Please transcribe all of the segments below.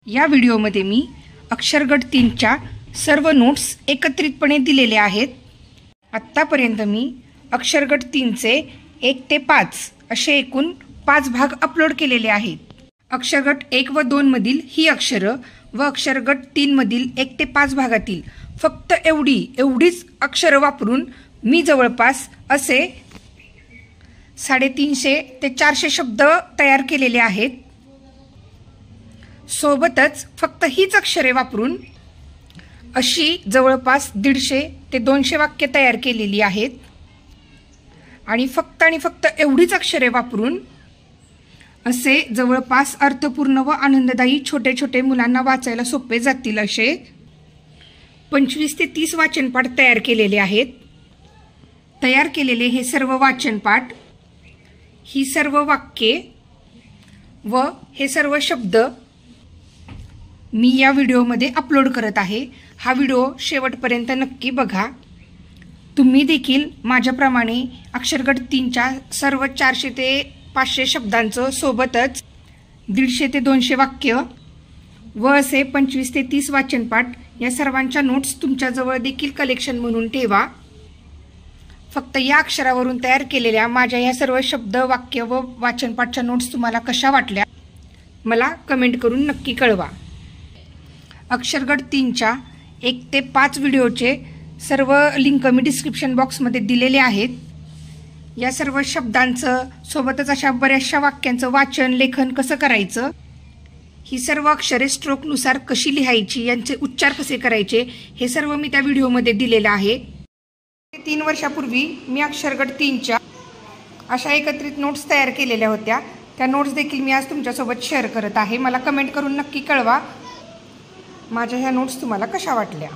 या व्हिडिओमध्ये मी अक्षरगट 3च्या सर्व नोट्स एकत्रितपणे दिलेले आहेत। आत्तापर्यंत मी अक्षरगट 3चे 1 ते 5 असे एकूण 5 भाग अपलोड केलेले आहेत। अक्षरगट 1 व 2 मधील ही अक्षरे व अक्षरगट 3 मधील 1 ते 5 भागातील फक्त एवढीच अक्षरे वापरून मी जवळपास असे 350 ते 400 शब्द तयार केलेले आहेत। सोबतच फक्त हीच अक्षरे वापरून अशी जवळपास 150 ते 200 वाक्य तयार केलेली आहेत आणि फक्त एवढीच अक्षरे वापरून असे जवळपास अर्थपूर्ण व आनंददायी छोटे मुलांना वाचायला सोपे जातील असे 25 ते 30 वाचनपाठ तयार केलेले आहेत। तयार केलेले हे सर्व वाचनपाठ, ही सर्व वाक्ये व हे सर्व शब्द मी या व्हिडिओमध्ये अपलोड करत आहे। हा व्हिडिओ शेवटपर्यंत नक्की बघा। तुम्ही देखील माझ्याप्रमाणे अक्षरगट 3च्या सर्व 400 ते 500 शब्दांचं सोबतच 150 ते 200 वाक्य व असे 25 ते 30 वाचनपाठ या सर्वांच्या नोट्स तुमच्याजवळ देखील कलेक्शन म्हणून ठेवा। फक्त या अक्षरावरून तयार केलेल्या माझ्या या सर्व शब्द, वाक्य व वाचनपाठच्या नोट्स तुम्हाला कशा वाटल्या मला कमेंट करून नक्की कळवा। अक्षरगट 3च्या 1 ते 5 व्हिडिओचे सर्व लिंक मी डिस्क्रिप्शन बॉक्समध्ये दिलेले आहेत। या सर्व शब्दांचं सोबतच अशा बऱ्याचशा वाक्यांचं वाचन लेखन कसं करायचं, ही सर्व अक्षरे स्ट्रोकनुसार कशी लिहायची, यांचे उच्चार कसे करायचे, हे सर्व मी त्या व्हिडिओमध्ये दिलेलं आहे। 3 वर्षापूर्वी मी अक्षरगट 3च्या अशा एकत्रित नोट्स तयार केलेल्या होत्या। त्या नोट्स देखील मी आज तुमच्यासोबत शेअर करत आहे। मला कमेंट करून नक्की कळवा माझ्या ह्या नोट्स तुम्हाला कशा वाटल्या।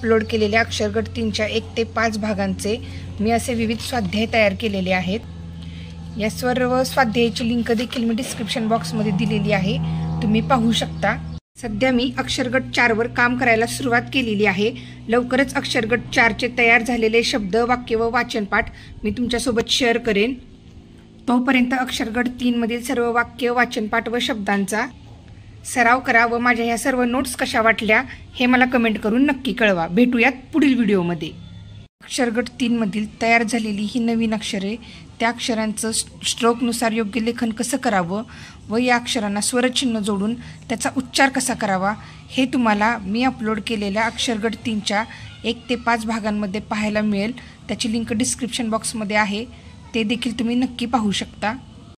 अपलोड केलेल्या अक्षरगट 3च्या 1 ते 5 भागांचे मी असे विविध स्वाध्याय तयार केलेले आहेत। या सर्व स्वाध्यायाची लिंक देखील मी डिस्क्रिप्शन बॉक्समध्ये दिलेली आहे, तुम्ही पाहू शकता। सध्या मी अक्षरगट 4वर काम करायला सुरुवात केलेली आहे। लवकरच अक्षरगट 4चे तयार झालेले शब्द, वाक्य व वाचनपाठ मी तुमच्यासोबत शेअर करेन। तोपर्यंत अक्षरगट 3 मधील सर्व वाक्य, वाचनपाठ व शब्दांचा सराव करा व माझ्या ह्या सर्व नोट्स कशा वाटल्या हे मला कमेंट करून नक्की कळवा। भेटूयात पुढील व्हिडिओमध्ये। अक्षरगट 3 मधील तयार झालेली ही नवीन अक्षरे, त्या अक्षरांचं स्ट्रोकनुसार योग्य लेखन कसं करावं व या अक्षरांना स्वरचिन्ह जोडून त्याचा उच्चार कसा करावा हे तुम्हाला मी अपलोड केलेल्या अक्षरगट 3च्या 1 ते 5 भागांमध्ये पाहायला मिळेल। त्याची लिंक डिस्क्रिप्शन बॉक्समध्ये आहे, ते देखील तुम्ही नक्की पाहू शकता।